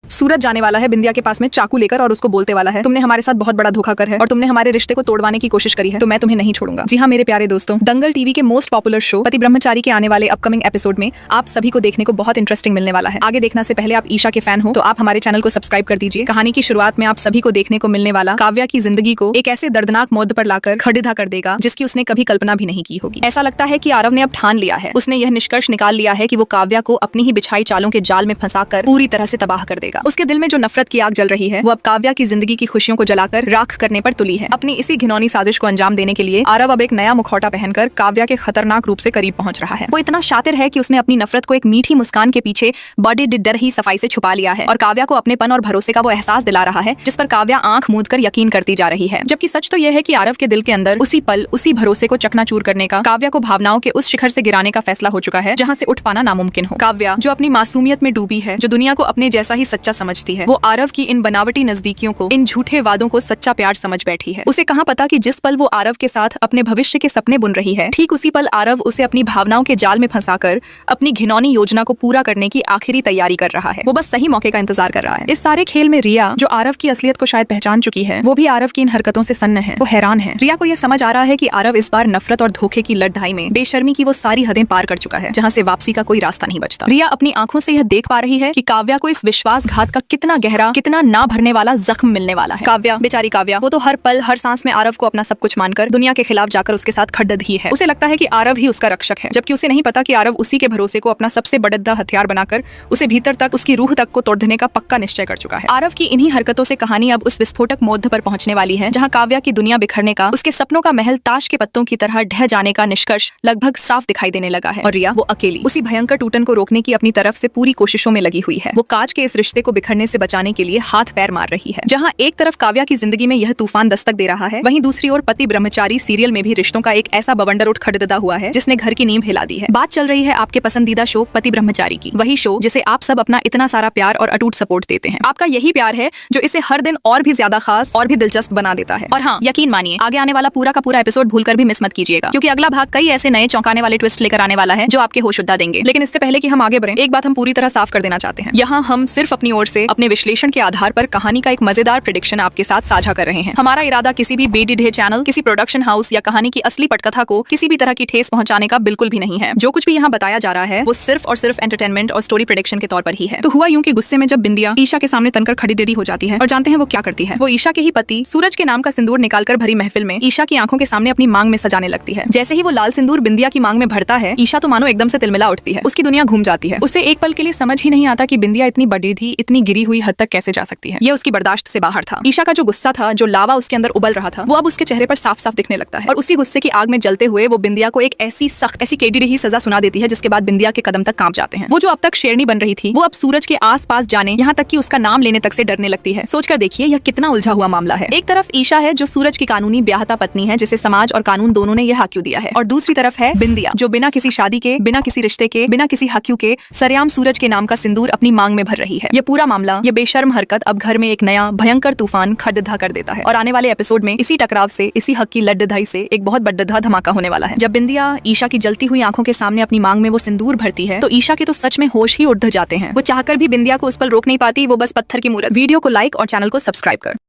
सूरज जाने वाला है बिंदिया के पास में चाकू लेकर और उसको बोलते वाला है, तुमने हमारे साथ बहुत बड़ा धोखा कर है और तुमने हमारे रिश्ते को तोड़वाने की कोशिश करी है, तो मैं तुम्हें नहीं छोड़ूंगा। जी हाँ मेरे प्यारे दोस्तों, दंगल टीवी के मोस्ट पॉपुलर शो पति ब्रह्मचारी के आने वाले अपकमिंग एपिसोड में आप सभी को देखने को बहुत इंटरेस्टिंग मिलने वाला है। आगे देखने से पहले आप ईशा के फैन हो तो आप हमारे चैनल को सब्सक्राइब कर दीजिए। कहानी की शुरुआत में आप सभी को देखने को मिलने वाला काव्या की जिंदगी को एक ऐसे दर्दनाक मोड़ पर लाकर खड़िधा कर देगा जिसकी उसने कभी कल्पना भी नहीं की होगी। ऐसा लगता है कि आरव ने अब ठान लिया है, उसने यह निष्कर्ष निकाल लिया है कि वो काव्या को अपनी ही बिछाई चालों के जाल में फंसाकर पूरी तरह से तबाह कर देगा। उसके दिल में जो नफरत की आग जल रही है वो अब काव्या की जिंदगी की खुशियों को जलाकर राख करने पर तुली है। अपनी इसी घिनौनी साजिश को अंजाम देने के लिए आरव अब एक नया मुखौटा पहनकर काव्या के खतरनाक रूप से करीब पहुंच रहा है। वो इतना शातिर है कि उसने अपनी नफरत को एक मीठी मुस्कान के पीछे बड़े डर ही सफाई से छुपा लिया है और काव्या को अपनेपन और भरोसे का वो एहसास दिला रहा है जिस पर काव्या आंख मूंद कर यकीन करती जा रही है। जबकि सच तो यह है कि आरव के दिल के अंदर उसी पल उसी भरोसे को चकनाचूर करने का, काव्या को भावनाओं के उस शिखर से गिराने का फैसला हो चुका है जहां से उठ पाना नामुमकिन हो। काव्या जो अपनी मासूमियत में डूबी है, जो दुनिया को अपने जैसा ही सच्चा समझती है, वो आरव की इन बनावटी नजदीकियों को, इन झूठे वादों को सच्चा प्यार समझ बैठी है। उसे कहां पता कि जिस पल वो आरव के साथ अपने भविष्य के सपने बुन रही है, ठीक उसी पल आरव उसे अपनी भावनाओं के जाल में फंसाकर अपनी घिनौनी योजना को पूरा करने की आखिरी तैयारी कर रहा है। वो बस सही मौके का इंतजार कर रहा है। इस सारे खेल में रिया जो आरव की असलियत को शायद पहचान चुकी है, वो भी आरव की इन हरकतों से सन्न है। वो हैरान है। रिया को यह समझ आ रहा है कि आरव इस बार नफरत और धोखे की लड़ाई में बेशर्मी की वो सारी हदें पार कर चुका है जहां से वापसी का कोई रास्ता नहीं बचता। रिया अपनी आंखों से यह देख पा रही है कि काव्या को इस विश्वासघात का कितना गहरा, कितना ना भरने वाला जख्म मिलने वाला है। काव्या, बेचारी काव्या, वो तो हर पल हर सांस में आरव को अपना सब कुछ मानकर दुनिया के खिलाफ जाकर उसके साथ खड़द ही है। उसे लगता है कि आरव ही उसका रक्षक है, जबकि उसे नहीं पता कि आरव उसी के भरोसे को अपना सबसे बड़ा हथियार बनाकर उसे भीतर तक, उसकी रूह तक को तोड़ देने का पक्का निश्चय कर चुका है। आरव की इन्हीं हरकतों से कहानी अब उस विस्फोटक मोड़ पर पहुंचने वाली है जहां काव्या की दुनिया बिखरने का, उसके सपनों का महल ताश के पत्तों की तरह ढह जाने का निष्कर्ष लगभग साफ दिखाई देने लगा है। और रिया वो अकेली उसी भयंकर टूटन को रोकने की अपनी तरफ से पूरी कोशिशों में लगी हुई है। वो काज के इस रिश्ते को बिखरने से बचाने के लिए हाथ पैर मार रही है। जहां एक तरफ काव्या की जिंदगी में यह तूफान दस्तक दे रहा है, वहीं दूसरी ओर पति ब्रह्मचारी सीरियल में भी रिश्तों का एक ऐसा बवंडर उठ खड़दा हुआ है जिसने घर की नींव हिला दी है। बात चल रही है आपके पसंदीदा शो पति ब्रह्मचारी की, वही शो जिसे आप सब अपना इतना सारा प्यार और अटूट सपोर्ट देते हैं। आपका यही प्यार है जो इसे हर दिन और भी ज्यादा खास और भी दिलचस्प बना देता है। और हाँ, यकीन मानिए आगे आने वाला पूरा का पूरा एपिसोड भूलकर भी मिस मत कीजिएगा, क्योंकि अगला भाग कई ऐसे नए चौंकाने वाले ट्विस्ट लेकर आने वाला है जो आपके होश उड़ा देंगे। लेकिन इससे पहले कि हम आगे बढ़ें, एक बात हम पूरी तरह साफ कर देना चाहते हैं। यहाँ हम सिर्फ अपनी ओर से अपने विश्लेषण के आधार पर कहानी का एक मजेदार प्रेडिक्शन आपके साथ साझा कर रहे हैं। हमारा इरादा किसी भी बेडिढे चैनल, किसी प्रोडक्शन हाउस या कहानी की असली पटकथा को किसी भी तरह की ठेस पहुंचाने का बिल्कुल भी नहीं है। जो कुछ भी यहाँ बताया जा रहा है वो सिर्फ और सिर्फ एंटरटेनमेंट और स्टोरी प्रेडिक्शन के तौर पर ही है। तो हुआ यूं कि गुस्से में जब बिंदिया ईशा के सामने तनकर खड़ी टेढ़ी हो जाती है और जानते हैं वो क्या करती है। वो ईशा के ही पति सूरज के नाम का सिंदूर निकालकर भरी महफिल में ईशा की आंखों के सामने अपनी मांग में सजाने लगती है। जैसे ही वो लाल सिंदूर बिंदिया की मांग में भरता है, ईशा तो मानो एकदम से तिलमिला उठती है। उसकी दुनिया घूम जाती है। उसे एक पल के लिए समझ ही नहीं आता कि बिंदिया इतनी बड़ी थी, इतनी गिरी हुई हद तक कैसे जा सकती है। ये उसकी बर्दाश्त से बाहर था। ईशा का जो गुस्सा था, जो लावा उसके अंदर उबल रहा था, वो अब उसके चेहरे पर साफ साफ दिखने लगता है। और उसी गुस्से की आग में जलते हुए वो बिंदिया को एक ऐसी सख्त, ऐसी टेढ़ी रही सजा सुना देती है जिसके बाद बिंदिया के कदम तक कांप जाते हैं। वो जो अब तक शेरनी बन रही थी, वो अब सूरज के आस पास जाने, यहाँ तक कि उसका नाम लेने तक से डरने लगती है। सोचकर देखिए यह कितना उलझा हुआ मामला है। एक तरफ ईशा है जो सूरज की कानूनी ब्याहता पत्नी है, जिसे समाज और कानून दोनों ने यह हक क्यों दिया है, और दूसरी तरफ है बिंदिया जो बिना किसी शादी के, बिना किसी रिश्ते के, बिना किसी हक के सरेआम सूरज के नाम का सिंदूर अपनी मांग में भर रही है। ये पूरा मामला, ये बेशर्म हरकत अब घर में एक नया भयंकर तूफान खड़धा कर देता है। और आने वाले एपिसोड में इसी टकराव से, इसी हक की लड़ाई से एक बहुत बड़ा धमाका होने वाला है। जब बिंदिया ईशा की जलती हुई आंखों के सामने अपनी मांग में वो सिंदूर भरती है तो ईशा के तो सच में होश ही उड़ जाते हैं। वो चाहकर भी बिंदिया को उस पर रोक नहीं पाती, वो बस पत्थर की मूरत। वीडियो को लाइक और चैनल को सब्सक्राइब कर